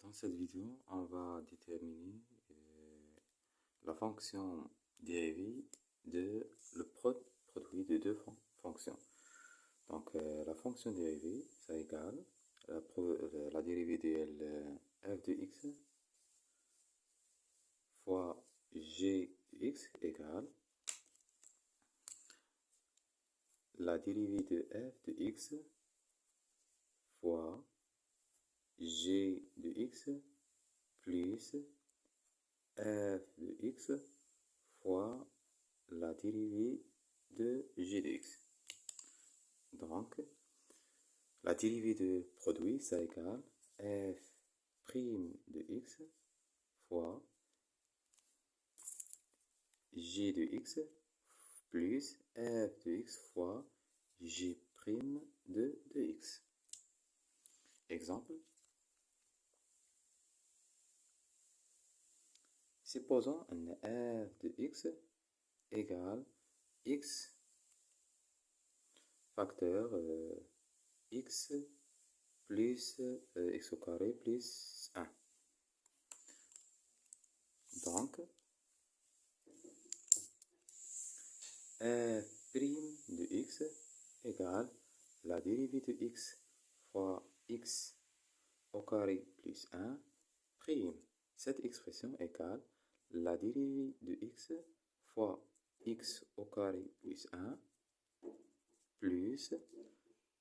Dans cette vidéo, on va déterminer la fonction dérivée de produit de deux fonctions. Donc, la fonction dérivée, ça égale la dérivée de f de x fois g de x égale la dérivée de f de x fois g de x plus f de x fois la dérivée de g de x. Donc, la dérivée de produit, ça égale f' de x fois g de x plus f de x fois g' de x. Exemple. Supposons que f de x égale x facteur x plus x au carré plus 1. Donc, f' de x égale la dérivée de x fois x au carré plus 1 prime. Cette expression égale la dérivée de x fois x au carré plus 1 plus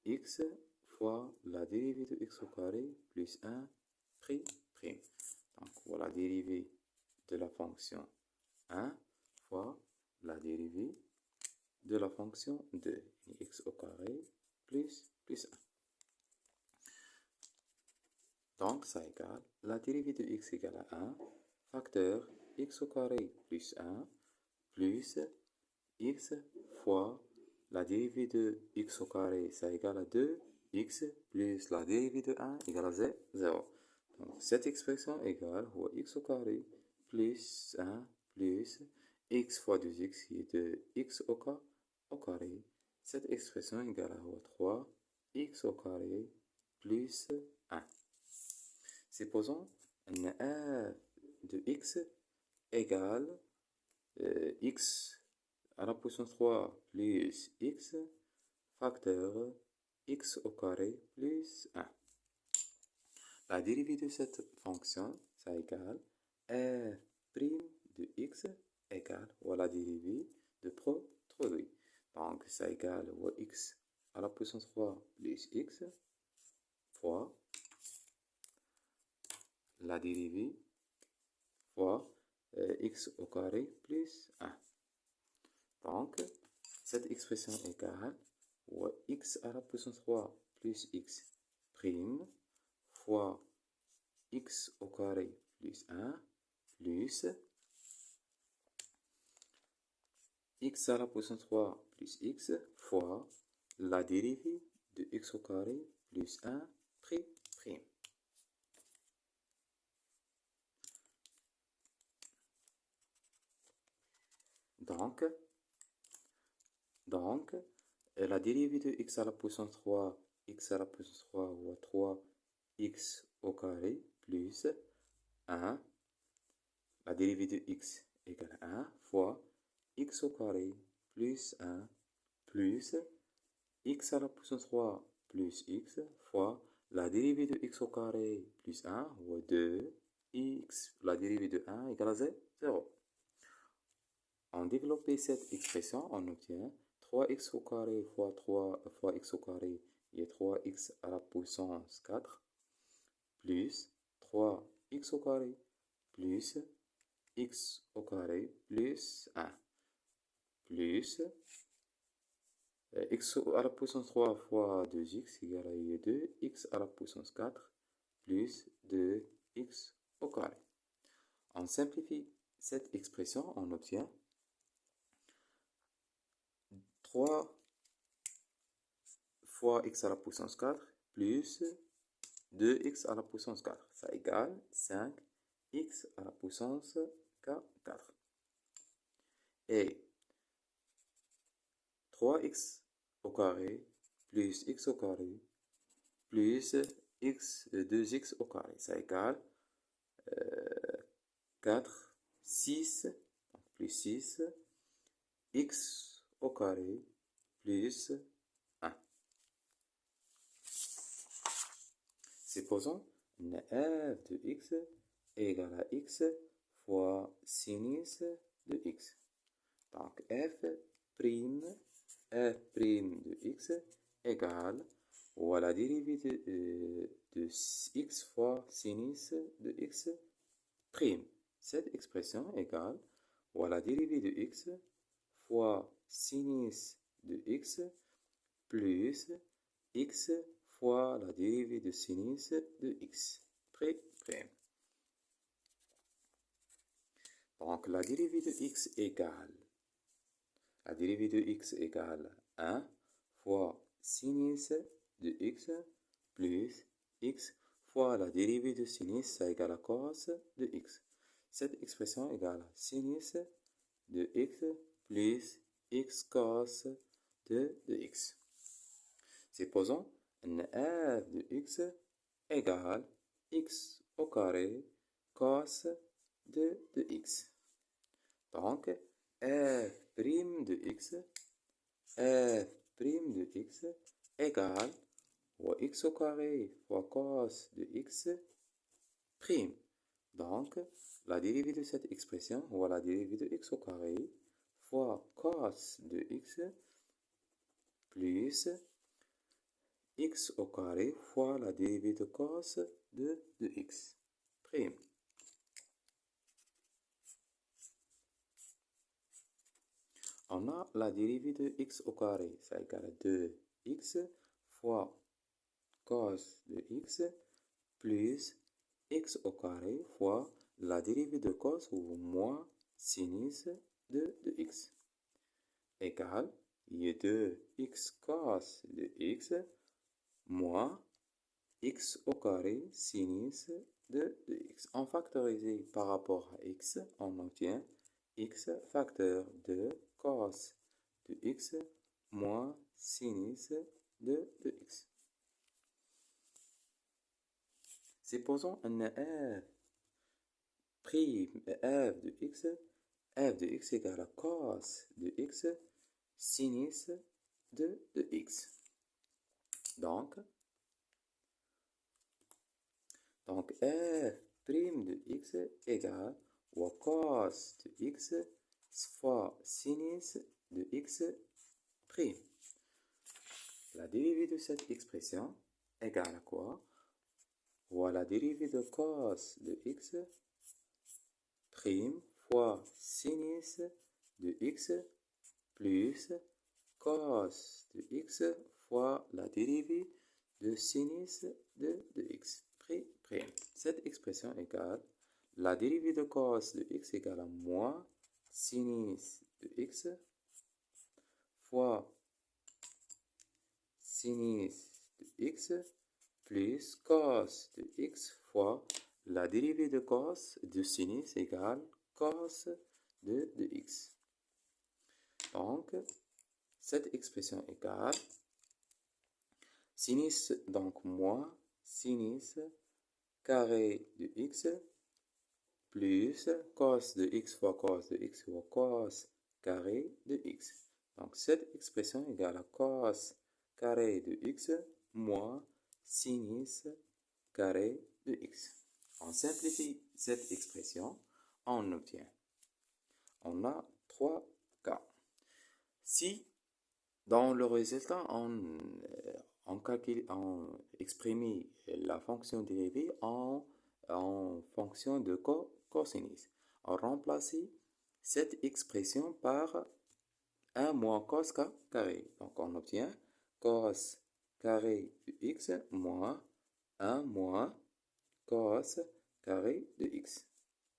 x fois la dérivée de x au carré plus 1 prime. Donc, voilà la dérivée de la fonction 1 fois la dérivée de la fonction 2, x au carré plus 1. Donc, ça égale la dérivée de x égale à 1, facteur x au carré plus 1, plus x fois la dérivée de x au carré, ça égale à 2, x plus la dérivée de 1 égale à 0. Donc, cette expression égale x au carré plus 1 plus x fois 2x qui est 2x au carré. Cette expression égale à 3 x au carré plus 1. Supposons que f de x égale x à la puissance 3 plus x facteur x au carré plus 1. La dérivée de cette fonction, ça égale f' de x égale la dérivée de produit. Donc, ça égale x à la puissance 3 plus x fois la dérivée fois x au carré plus 1. Donc, cette expression égale x à la puissance 3 plus x prime fois x au carré plus 1 plus x à la puissance 3 plus x fois la dérivée de x au carré plus 1 prime. Donc, la dérivée de x à la puissance 3, x à la puissance 3 ou 3x au carré plus 1, la dérivée de x égale 1 fois x au carré plus 1 plus x à la puissance 3 plus x fois la dérivée de x au carré plus 1 ou 2x, la dérivée de 1 égale à 0. En développant cette expression, on obtient 3x au carré fois 3 fois x au carré et 3x à la puissance 4 plus 3x au carré plus x au carré plus 1 plus x à la puissance 3 fois 2x égale à 2x à la puissance 4 plus 2x au carré. On simplifie cette expression, on obtient 3 fois x à la puissance 4 plus 2x à la puissance 4. Ça égale 5x à la puissance 4. Et 3x au carré plus x au carré plus 2x au carré. Ça égale 4, 6, plus 6, x au carré plus 1. Supposons que f de x est égal à x fois sinus de x. Donc f' de x égale à la dérivée de x fois sinus de x prime. Cette expression égale à la dérivée de x fois sinus de x plus x fois la dérivée de sinus de x prime. Donc la dérivée de x égale 1 fois sinus de x plus x fois la dérivée de sinus, ça égale à cos de x. Cette expression égale à sinus de x plus x cos de x. Supposons que f de x égale x au carré cos de x. Donc, f' de x égale x au carré fois cos de x prime. Donc, la dérivée de cette expression, ou la dérivée de x au carré fois cos de x plus x au carré fois la dérivée de cos de x prime. On a la dérivée de x au carré, ça égale à 2x fois cos de x plus x au carré fois la dérivée de cos ou moins sinus de x égale 2x cos de x moins x au carré sinus de x. En factorisé par rapport à x, on obtient x facteur de cos de x moins sinus de x. Supposons un f' de x égale à cos de x sinus de x. Donc f' de x égale à cos de x fois sinus de x prime. La dérivée de cette expression égale à quoi? Ou la dérivée de cos de x prime fois sinus de x plus cos de x fois la dérivée de sinus de x prime. Cette expression égale la dérivée de cos de x égale à moins sinus de x fois sinus de x plus cos de x fois la dérivée de cos de sinus égale cos de x. Donc, cette expression égale sinus, donc moins sinus carré de x plus cos de x fois cos carré de x. Donc, cette expression égale à cos carré de x moins sinus carré de x. On simplifie cette expression, on obtient. On a 3 cas. Si dans le résultat, on exprimé la fonction dérivée en fonction de cosinus. On remplace cette expression par 1 moins cos carré. Donc, on obtient cos carré de x moins 1 moins cos carré de x.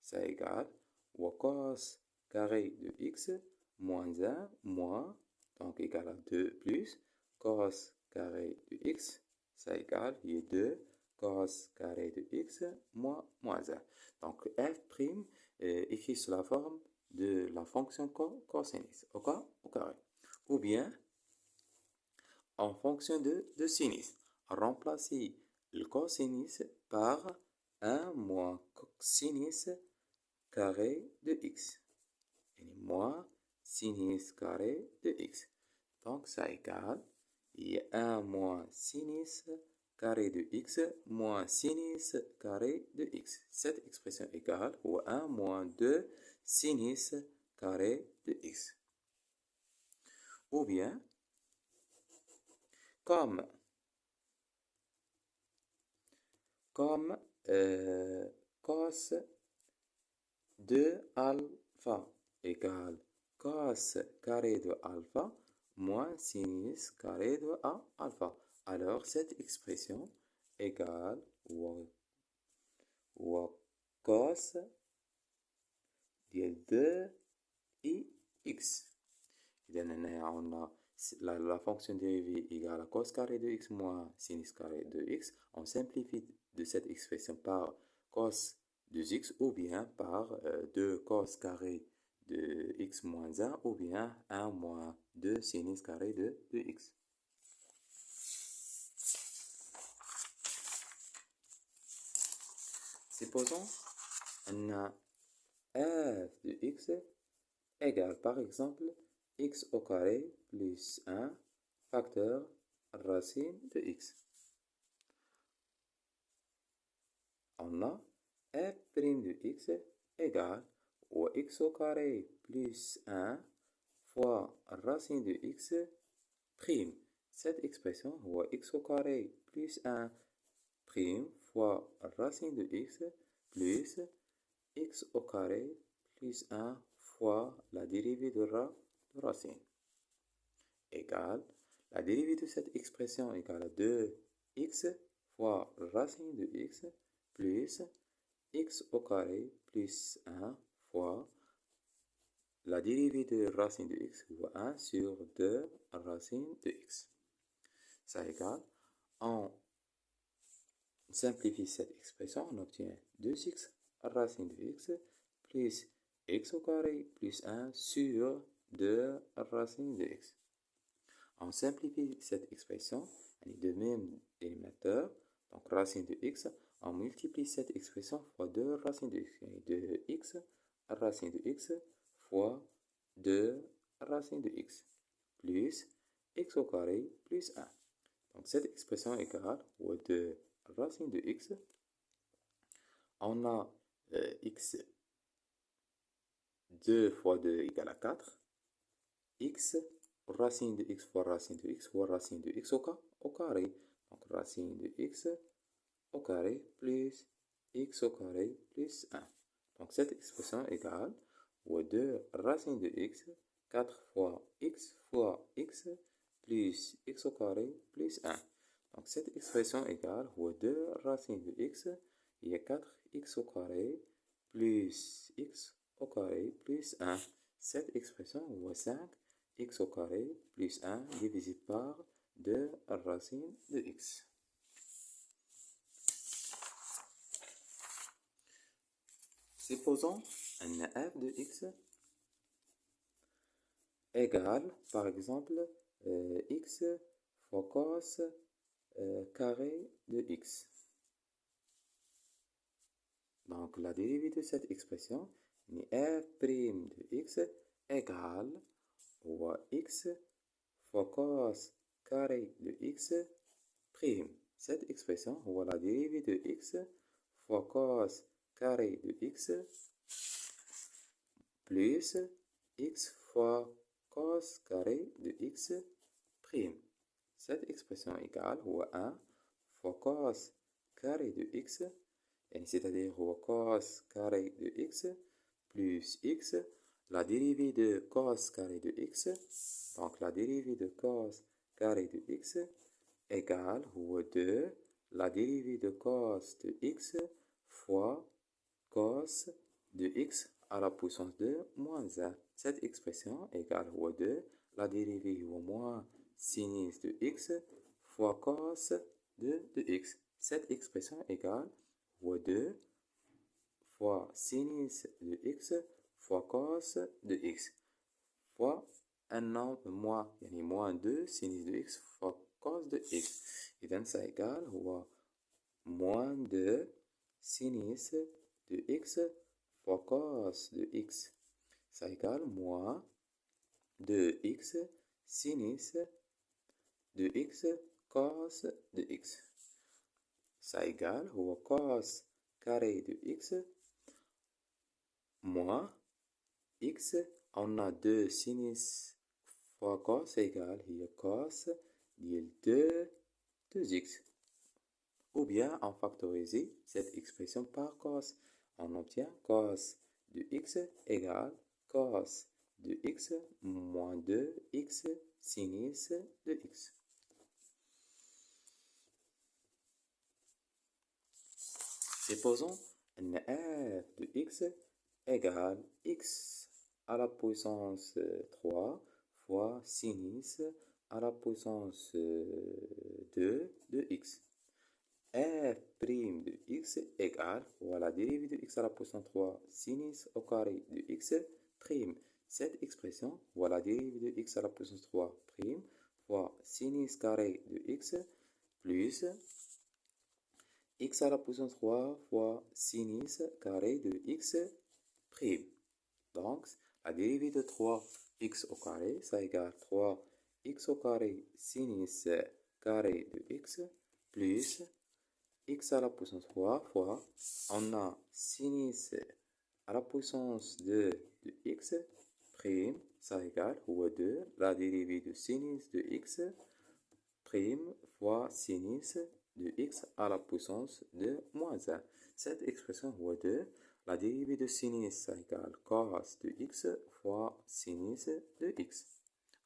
Ça égale à cos carré de x moins 1 moins, donc égal à 2 plus cos carré de x, ça égale 2 cos carré de x moins 1. Donc f' écrit sous la forme de la fonction cosinus au carré. Ou bien en fonction de sinus. Remplacer le cosinus par 1 moins cosinus carré de x. Et moins sinus carré de x. Donc, ça égale, il y a 1 moins sinus carré de x moins sinus carré de x. Cette expression égale ou 1 moins 2 sinus carré de x. Ou bien, comme cos de alpha égale cos carré de alpha moins sinus carré de alpha. Alors, cette expression égale ou cos de 2ix. On a la fonction dérivée égale à cos carré de x moins sinus carré de x. On simplifie de cette expression par cos de x ou bien par 2 cos carré de x moins 1 ou bien 1 moins 2 sinus carré de x. Supposons on a f de x égale par exemple x au carré plus 1 facteur racine de x. On a f' de x égale au x au carré plus 1 fois racine de x prime. Cette expression ou x au carré plus 1 prime fois racine de x plus x au carré plus 1 fois la dérivée de racine égale la dérivée de cette expression égale à 2x fois racine de x plus x au carré plus 1 fois la dérivée de racine de x ou 1 sur 2 racine de x. Ça égale, on simplifie cette expression, on obtient 2x racine de x plus x au carré plus 1 sur 2 racine de x. On simplifie cette expression, elle est de même dénominateur, donc racine de x, on multiplie cette expression fois 2 racine de x, de x racine de x fois 2 racine de x, plus x au carré plus 1. Donc cette expression égale aux 2 racine de x. On a x 2 fois 2 égale à 4. X racine de x fois racine de x fois racine de x au carré. Donc racine de x au carré plus x au carré plus 1. Donc cette expression égale aux 2 racine de x, 4 fois x plus x au carré plus 1. Donc cette expression égale aux 2 racines de x, il y a 4x au carré plus x au carré plus 1. Cette expression vaut 5x au carré plus 1 divisé par 2 racines de x. Supposons un f de x égale, par exemple, x fois cos carré de x. Donc, la dérivée de cette expression est f' de x égale à x fois cos carré de x prime. Cette expression, ou la dérivée de x fois cos carré de x plus x fois cos carré de x prime. Cette expression égale à 1 fois cos carré de x, c'est-à-dire cos carré de x plus x, la dérivée de cos carré de x, donc la dérivée de cos carré de x égale à 2 la dérivée de cos de x fois cos de x à la puissance de moins 1. Cette expression égale à 2 la dérivée au moins sinus de x fois cos de x. Cette expression égale à 2 fois sinus de x fois cos de x fois un nombre moins 2 sinus de x fois cos de x. Et donc ça égale à moins 2 sinus de x fois cos de x. Ça égale moins 2x sinus de x cos de x. Ça égale cos carré de x moins x. On a 2 sinus fois cos égale cos de 2x. Ou bien on factorise cette expression par cos. On obtient cos de x égale cos de x moins 2x sinus de x. Supposons que f de x égale x à la puissance 3 fois sinus à la puissance 2 de x. f' de x égale la dérivée de x à la puissance 3 sinus au carré de x prime. Cette expression, la dérivée de x à la puissance 3 prime fois sinus carré de x plus x à la puissance 3 fois sinus carré de x prime. Donc, la dérivée de 3x au carré, ça égale 3x au carré sinus carré de x plus x à la puissance 3 fois, on a sinus à la puissance 2 de x prime, ça égale 2, la dérivée de sinus de x prime fois sinus de x à la puissance de moins 1. Cette expression 2, la dérivée de sinus, ça égale cos de x fois sinus de x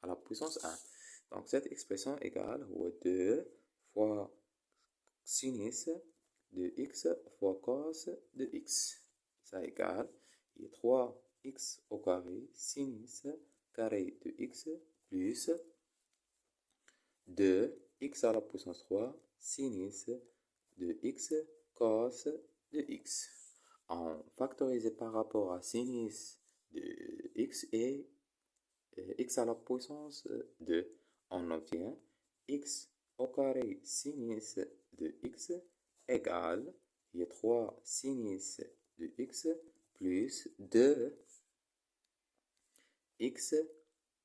à la puissance 1. Donc cette expression égale 2 fois sinus de x fois cos de x. Ça égale 3x au carré sinus carré de x plus 2x à la puissance 3 sinus de x cos de x. On factorise par rapport à sinus de x et x à la puissance 2. On obtient x au carré sinus de x égale 3 sinus de x plus 2 x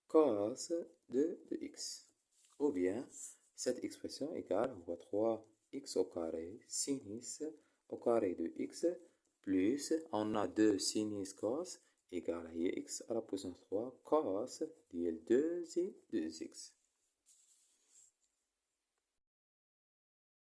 cos de x. Ou bien, cette expression égale 3x au carré sinus au carré de x plus, on a 2 sinus cos égale à x à la puissance 3 cos de 2x.